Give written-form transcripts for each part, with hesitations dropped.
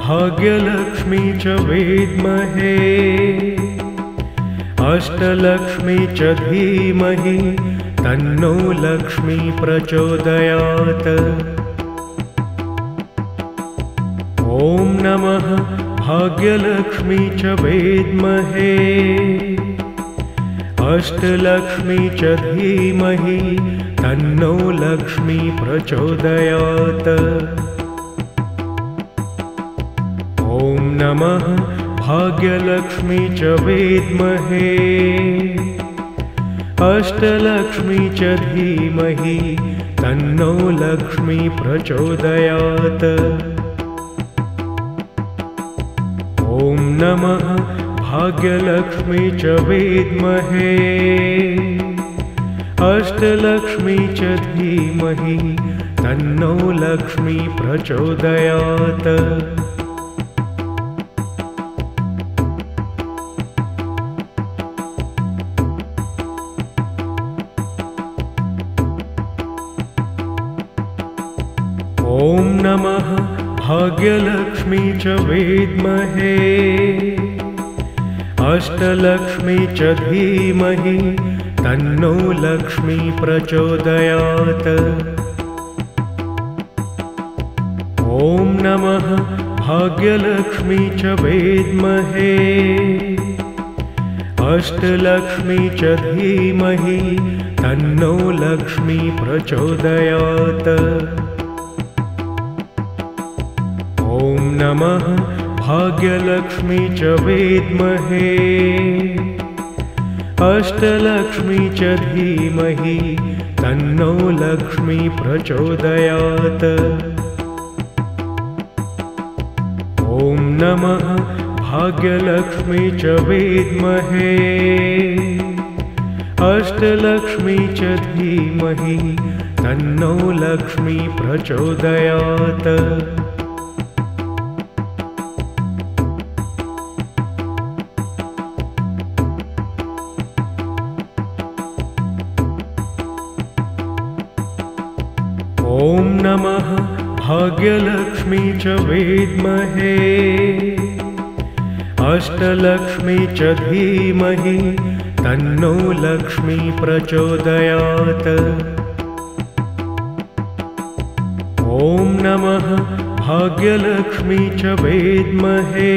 भाग्यलक्ष्मी च विद्महे अष्टलक्ष्मी च धीमहि तन्नो लक्ष्मी प्रचोदयात्। ॐ नमः भाग्यलक्ष्मी च विद्महे अष्टलक्ष्मी च धीमहि तन्नो लक्ष्मी प्रचोदयात्। ॐ नमः भाग्यलक्ष्मी च विद्महे अष्टलक्ष्मी च धीमहि तन्नो लक्ष्मी प्रचोदयात्। ॐ नमः भाग्यलक्ष्मी च विद्महे अष्टलक्ष्मी च धीमहि तन्नो लक्ष्मी प्रचोदयात्। ॐ नमः भाग्यलक्ष्मी च विद्महे अष्टलक्ष्मी च धीमहि तन्नो लक्ष्मी प्रचोदयात्। ॐ नमः भाग्यलक्ष्मी च विद्महे अष्टलक्ष्मी च धीमहि तन्नो लक्ष्मी प्रचोदयात्। ॐ नमः भाग्यलक्ष्मी च विद्महे अष्टलक्ष्मी च धीमहि तन्नो लक्ष्मी प्रचोदयात्। ॐ नमः भाग्यलक्ष्मी च विद्महे अष्टलक्ष्मी च धीमहि तन्नो लक्ष्मी प्रचोदयात्। ॐ नमः भाग्यलक्ष्मी च विद्महे अष्टलक्ष्मी च धीमहि तन्नो लक्ष्मी प्रचोदयात्। ॐ नमः भाग्यलक्ष्मी च विद्महे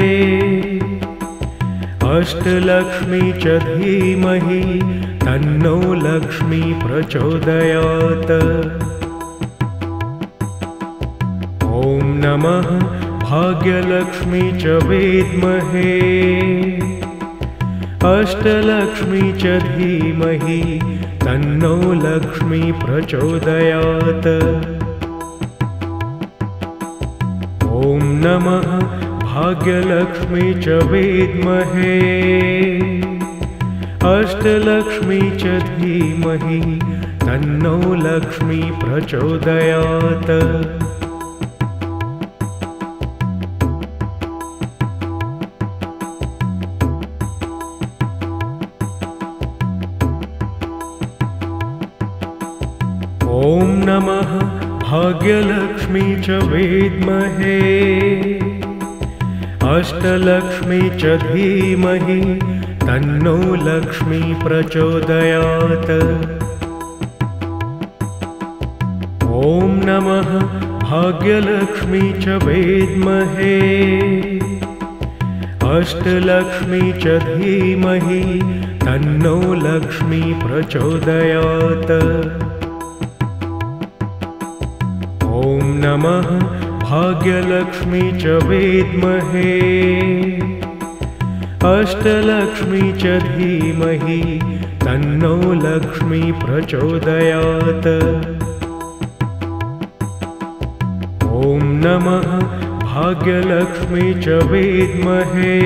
अष्टलक्ष्मी च धीमहि तन्नो लक्ष्मी प्रचोदयात्। ॐ नमः भाग्यलक्ष्मी च विद्महे अष्टलक्ष्मी च धीमहि तन्नो लक्ष्मी प्रचोदयात्। ॐ नमः भाग्यलक्ष्मी च विद्महे अष्टलक्ष्मी च धीमहि तन्नो लक्ष्मी प्रचोदयात्। ॐ नमः भाग्यलक्ष्मी च विद्महे अष्टलक्ष्मी च धीमहि तन्नो लक्ष्मी प्रचोदयात्। ॐ नमः भाग्यलक्ष्मी च विद्महे अष्टलक्ष्मी च धीमहि तन्नो लक्ष्मी प्रचोदयात्। ॐ नमः भाग्यलक्ष्मी च विद्महे अष्टलक्ष्मी च धीमहि तन्नो लक्ष्मी प्रचोदयात्। ॐ नमः भाग्यलक्ष्मी च विद्महे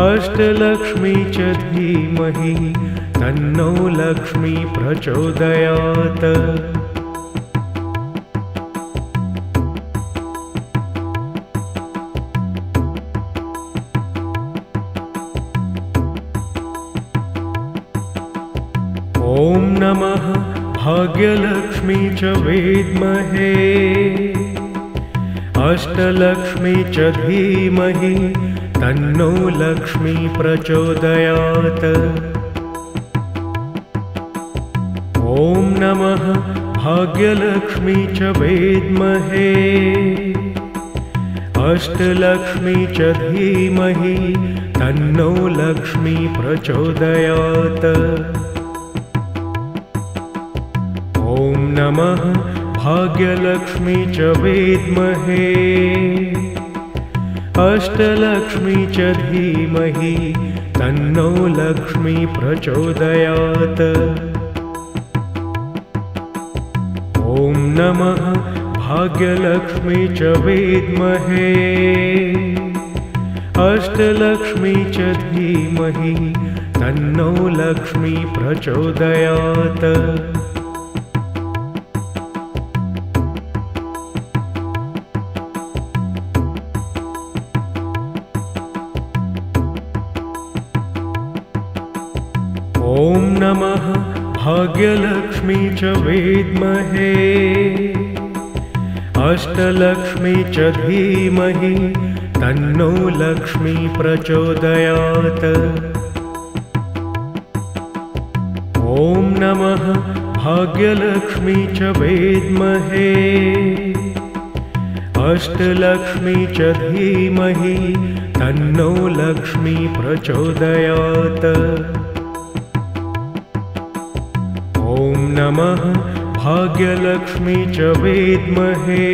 अष्टलक्ष्मी च धीमहि तन्नो लक्ष्मी प्रचोदयात्। ॐ नमः भाग्यलक्ष्मी च विद्महे अष्टलक्ष्मी च धीमहि तन्नो लक्ष्मी प्रचोदयात्। ॐ नमः भाग्यलक्ष्मी च विद्महे अष्टलक्ष्मी च धीमहि तन्नो लक्ष्मी प्रचोदयात्। ॐ नमः भाग्यलक्ष्मी च विद्महे अष्टलक्ष्मी च धीमहि तन्नो लक्ष्मी प्रचोदयात्। ॐ नमः भाग्यलक्ष्मी च विद्महे अष्टलक्ष्मी च धीमहि तन्नो लक्ष्मी प्रचोदयात्। ॐ नमः भाग्यलक्ष्मी च विद्महे अष्टलक्ष्मी च धीमहि तन्नो लक्ष्मी प्रचोदयात्। ॐ नमः भाग्यलक्ष्मी च विद्महे अष्टलक्ष्मी च धीमहि तन्नो लक्ष्मी प्रचोदयात्। ॐ नमः भाग्यलक्ष्मी च विद्महे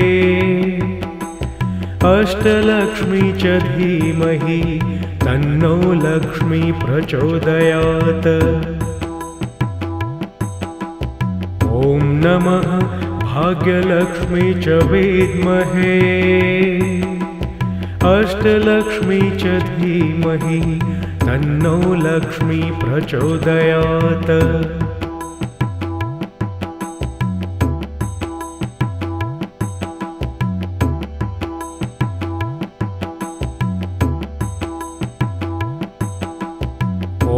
अष्टलक्ष्मी च धीमहि तन्नो लक्ष्मी प्रचोदयात्। ॐ नमः भाग्यलक्ष्मी च विद्महे अष्टलक्ष्मी च धीमहि तन्नो लक्ष्मी प्रचोदयात्।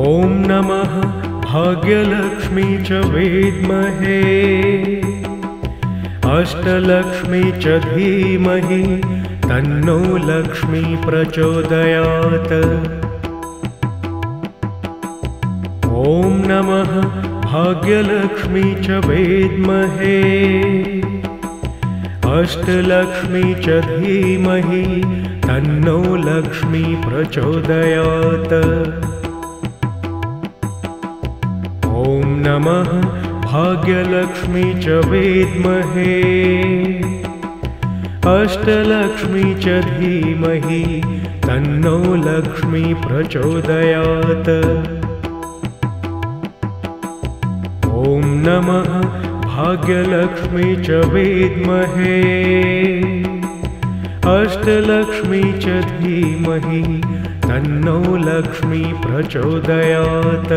ॐ नमः भाग्यलक्ष्मी च विद्महे अष्टलक्ष्मी च धीमहि तन्नो लक्ष्मी प्रचोदयात्। ॐ नमः भाग्यलक्ष्मी च विद्महे अष्टलक्ष्मी च धीमहि तन्नो लक्ष्मी प्रचोदयात्। ॐ नमः भाग्यलक्ष्मी च विद्महे अष्टलक्ष्मी च धीमहि तन्नो लक्ष्मी प्रचोदयात्। ॐ नमः भाग्यलक्ष्मी च विद्महे अष्टलक्ष्मी च धीमहि तन्नो लक्ष्मी प्रचोदयात्।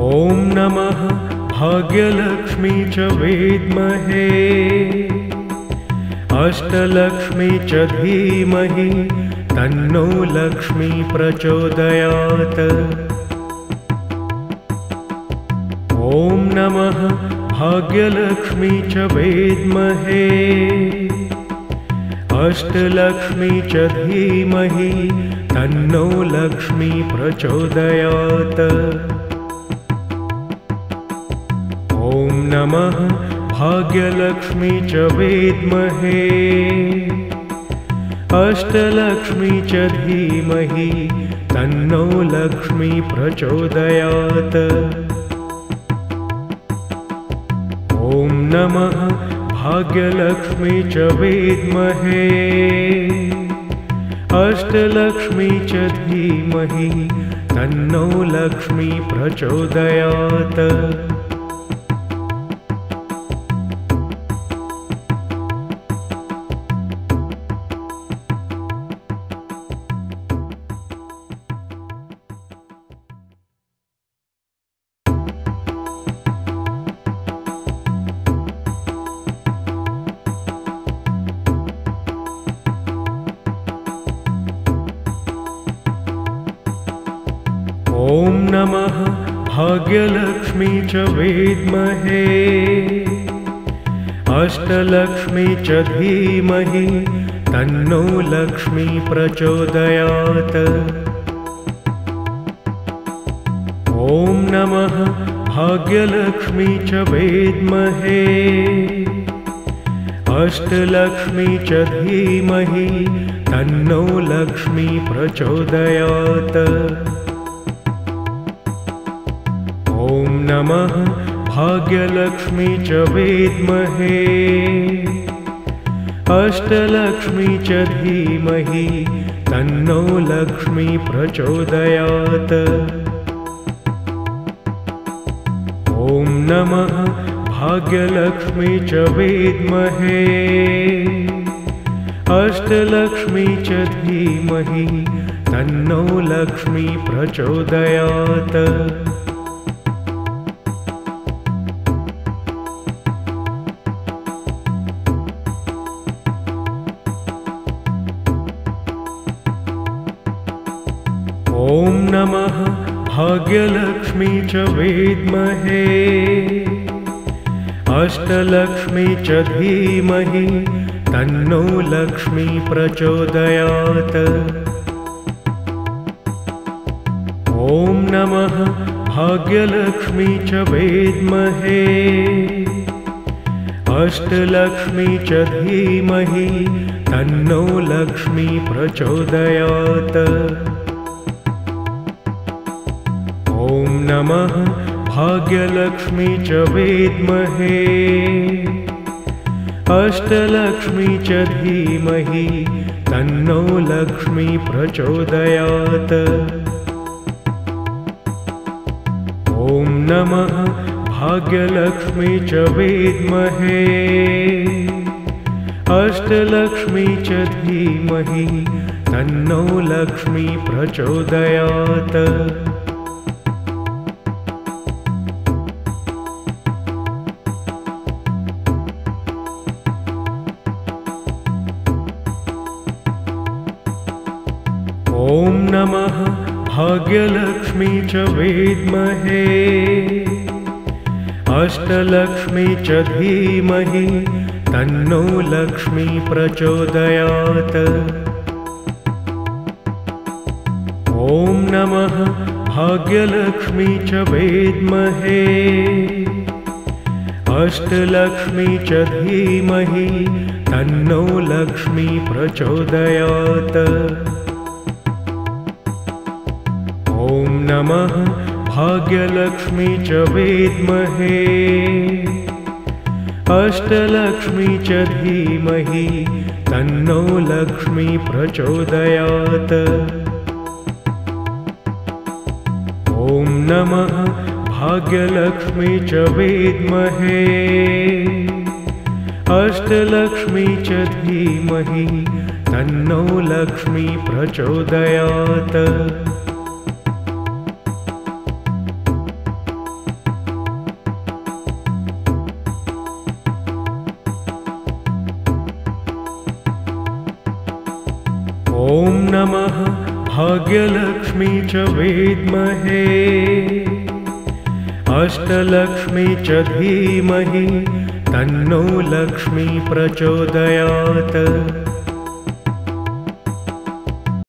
ॐ नमः भाग्यलक्ष्मी च विद्महे अष्टलक्ष्मी च धीमहि तन्नो लक्ष्मी प्रचोदयात्। ॐ नमः भाग्यलक्ष्मी च विद्महे अष्टलक्ष्मी च धीमहि तन्नो लक्ष्मी प्रचोदयात्। ॐ नमः भाग्यलक्ष्मी च विद्महे अष्टलक्ष्मी च धीमहि तन्नो लक्ष्मी प्रचोदयात्। ॐ नमः भाग्यलक्ष्मी च विद्महे अष्टलक्ष्मी च धीमहि तन्नो लक्ष्मी प्रचोदयात्। नमः भाग्यलक्ष्मी च विद्महे अष्टलक्ष्मी च धीमहि तन्नो लक्ष्मी प्रचोदयात्। ॐ नमः भाग्यलक्ष्मी च विद्महे अष्टलक्ष्मी च धीमहि तन्नो लक्ष्मी प्रचोदयात्। ॐ नमः भाग्यलक्ष्मी च विद्महे अष्टलक्ष्मी च धीमहि तन्नो लक्ष्मी प्रचोदयात्। ॐ नमः भाग्यलक्ष्मी च विद्महे अष्टलक्ष्मी च धीमहि तन्नो लक्ष्मी प्रचोदयात्। ॐ नमः भाग्यलक्ष्मी च विद्महे अष्टलक्ष्मी च धीमहि तन्नो लक्ष्मी प्रचोदयात्। ॐ नमः भाग्यलक्ष्मी च विद्महे अष्टलक्ष्मी च धीमहि तन्नो लक्ष्मी प्रचोदयात्। ॐ नमः भाग्यलक्ष्मी च विद्महे अष्टलक्ष्मी च धीमहि तन्नो लक्ष्मी प्रचोदयात्। ॐ नमः भाग्यलक्ष्मी च विद्महे अष्टलक्ष्मी च धीमहि तन्नो लक्ष्मी प्रचोदयात्। ॐ नमः भाग्यलक्ष्मी च विद्महे अष्टलक्ष्मी च धीमहि तन्नो लक्ष्मी प्रचोदयात्। ॐ नमः भाग्यलक्ष्मी च विद्महे अष्टलक्ष्मी च धीमहि तन्नो लक्ष्मी प्रचोदयात्। ॐ नमः भाग्यलक्ष्मी च विद्महे अष्टलक्ष्मी च धीमहि तन्नो लक्ष्मी प्रचोदयात्। ॐ नमः भाग्यलक्ष्मी च विद्महे अष्टलक्ष्मी च धीमहि तन्नो लक्ष्मी प्रचोदयात्। ॐ नमः भाग्यलक्ष्मी च विद्महे अष्टलक्ष्मी च धीमहि तन्नो लक्ष्मी प्रचोदयात्।